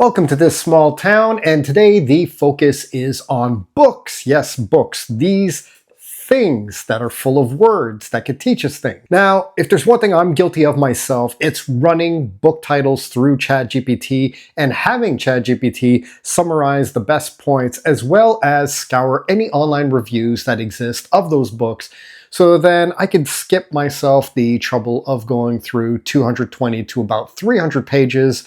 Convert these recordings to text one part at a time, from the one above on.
Welcome to this small town, and today the focus is on books. Yes, books. These things that are full of words that could teach us things. Now, if there's one thing I'm guilty of myself, it's running book titles through ChatGPT and having ChatGPT summarize the best points as well as scour any online reviews that exist of those books. So then I could skip myself the trouble of going through 220 to about 300 pages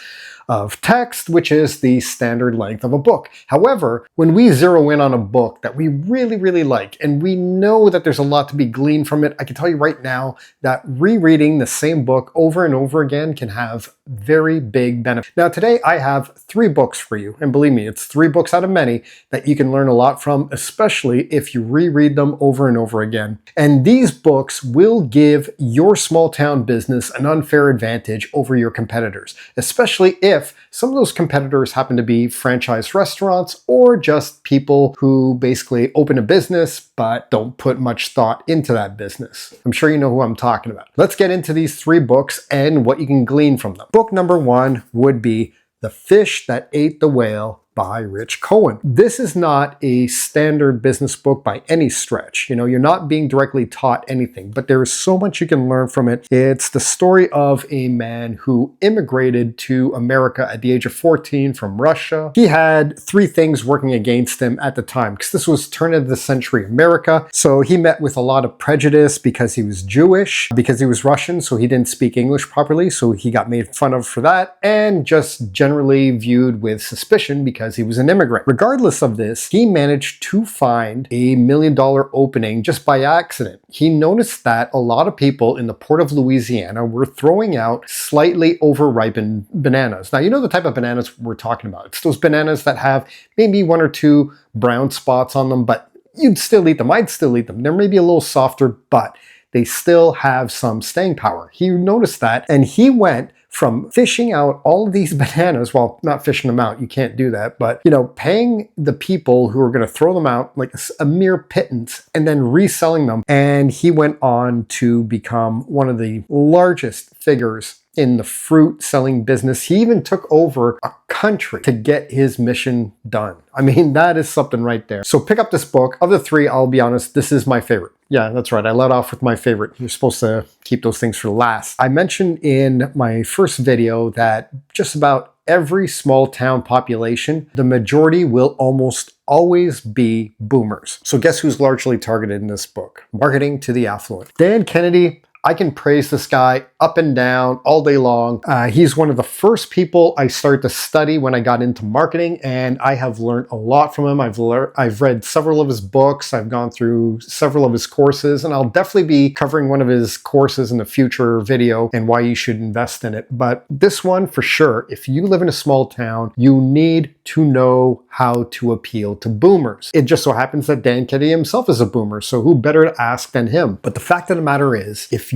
of text, which is the standard length of a book. However, when we zero in on a book that we really like, and we know that there's a lot to be gleaned from it, I can tell you right now that rereading the same book over and over again can have very big benefits. Now today I have 3 books for you, and believe me, it's 3 books out of many that you can learn a lot from, especially if you reread them over and over again. And these books will give your small town business an unfair advantage over your competitors, especially if some of those competitors happen to be franchise restaurants or just people who basically open a business but don't put much thought into that business. I'm sure you know who I'm talking about. Let's get into these 3 books and what you can glean from them. Book number 1 would be The Fish That Ate the Whale by Rich Cohen. This is not a standard business book by any stretch. You know, you're not being directly taught anything, but there is so much you can learn from it. It's the story of a man who immigrated to America at the age of 14 from Russia. He had 3 things working against him at the time, because this was turn of the century America. So he met with a lot of prejudice because he was Jewish, because he was Russian, so he didn't speak English properly, so he got made fun of for that, and just generally viewed with suspicion because he was an immigrant. Regardless of this, he managed to find a $1 million opening just by accident. He noticed that a lot of people in the port of Louisiana were throwing out slightly overripened bananas. Now, you know the type of bananas we're talking about. It's those bananas that have maybe 1 or 2 brown spots on them, but you'd still eat them. I'd still eat them. They're maybe a little softer, but they still have some staying power. He noticed that, and he went from fishing out all of these bananas, well, not fishing them out, you can't do that, but, you know, paying the people who are going to throw them out like a mere pittance and then reselling them. And he went on to become one of the largest figures in the fruit selling business. He even took over a country to get his mission done. I mean, that is something right there. So pick up this book. Of the 3, I'll be honest, this is my favorite. Yeah, that's right. I let off with my favorite. You're supposed to keep those things for last. I mentioned in my first video that just about every small town population, the majority will almost always be boomers. So guess who's largely targeted in this book? Marketing to the Affluent. Dan Kennedy. I can praise this guy up and down all day long. He's one of the first people I started to study when I got into marketing, and I have learned a lot from him. I've read several of his books. I've gone through several of his courses, and I'll definitely be covering one of his courses in a future video and why you should invest in it. But this one, for sure, if you live in a small town, you need to know how to appeal to boomers. It just so happens that Dan Kennedy himself is a boomer, so who better to ask than him? But the fact of the matter is, if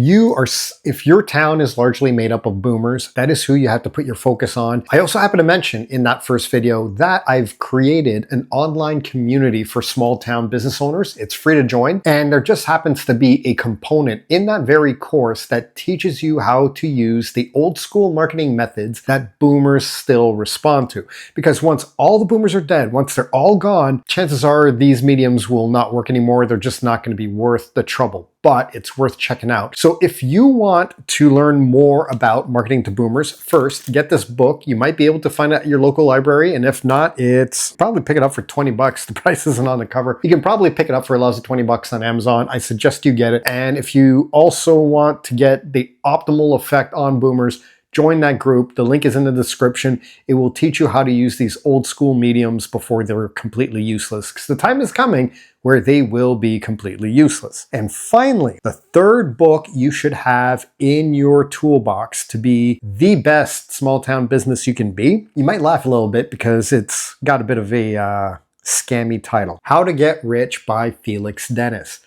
your town is largely made up of boomers, that is who you have to put your focus on. I also happen to mention in that first video that I've created an online community for small town business owners. It's free to join, and there just happens to be a component in that very course that teaches you how to use the old school marketing methods that boomers still respond to. Because once all the boomers are dead, once they're all gone, chances are these mediums will not work anymore. They're just not going to be worth the trouble, but it's worth checking out. So if you want to learn more about marketing to boomers, first, get this book. You might be able to find it at your local library, and if not, it's probably pick it up for 20 bucks. The price isn't on the cover. You can probably pick it up for a lousy 20 bucks on Amazon. I suggest you get it. And if you also want to get the optimal effect on boomers, join that group. The link is in the description. It will teach you how to use these old school mediums before they're completely useless, because the time is coming where they will be completely useless. And finally, the 3rd book you should have in your toolbox to be the best small town business you can be. You might laugh a little bit because it's got a bit of a scammy title. How to Get Rich by Felix Dennis.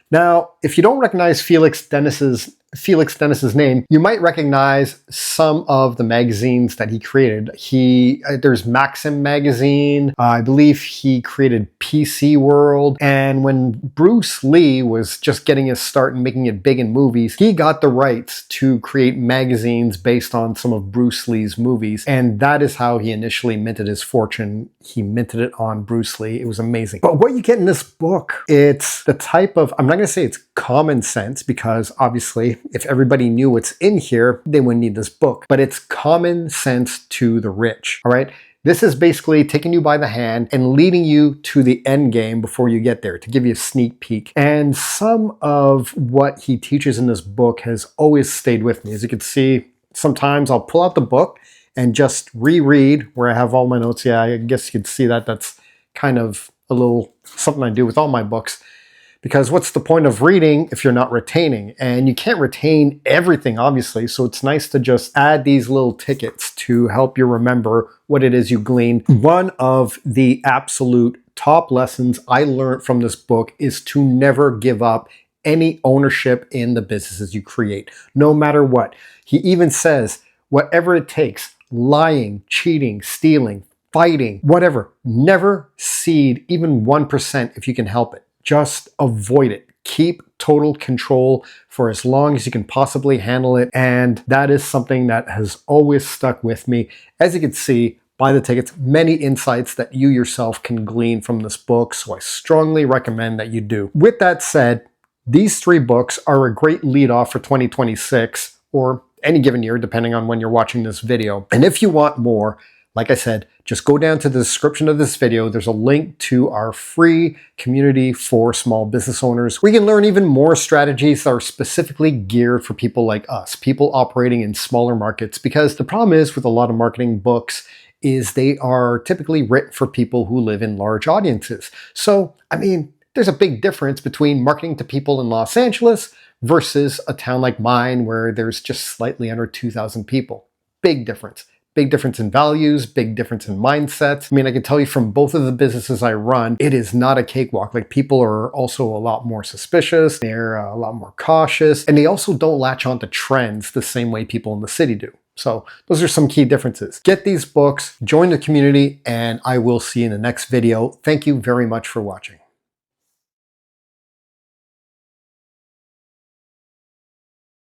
Now, if you don't recognize Felix Dennis's Felix Dennis's name, you might recognize some of the magazines that he created. There's Maxim magazine. I believe he created PC World. And when Bruce Lee was just getting his start and making it big in movies, he got the rights to create magazines based on some of Bruce Lee's movies. And that is how he initially minted his fortune. He minted it on Bruce Lee. It was amazing. But what you get in this book, it's the type of, I'm not going to say it's common sense, because obviously if everybody knew what's in here, they wouldn't need this book. But it's common sense to the rich, all right? This is basically taking you by the hand and leading you to the end game before you get there, to give you a sneak peek. And some of what he teaches in this book has always stayed with me. As you can see, sometimes I'll pull out the book and just reread where I have all my notes. Yeah, I guess you could see that. That's kind of a little something I do with all my books. Because what's the point of reading if you're not retaining? And you can't retain everything, obviously. So it's nice to just add these little tickets to help you remember what it is you glean. One of the absolute top lessons I learned from this book is to never give up any ownership in the businesses you create, no matter what. He even says, whatever it takes, lying, cheating, stealing, fighting, whatever, never cede even 1% if you can help it. Just avoid it. Keep total control for as long as you can possibly handle it. And that is something that has always stuck with me. As you can see, buy the tickets, many insights that you yourself can glean from this book. So I strongly recommend that you do. With that said, these 3 books are a great lead off for 2026 or any given year, depending on when you're watching this video. And if you want more, like I said, just go down to the description of this video. There's a link to our free community for small business owners. We can learn even more strategies that are specifically geared for people like us, people operating in smaller markets. Because the problem is with a lot of marketing books is they are typically written for people who live in large audiences. So, I mean, there's a big difference between marketing to people in Los Angeles versus a town like mine where there's just slightly under 2,000 people. Big difference. Big difference in values, big difference in mindsets. I mean, I can tell you from both of the businesses I run, it is not a cakewalk. Like, people are also a lot more suspicious. They're a lot more cautious. And they also don't latch on to trends the same way people in the city do. So those are some key differences. Get these books, join the community, and I will see you in the next video. Thank you very much for watching.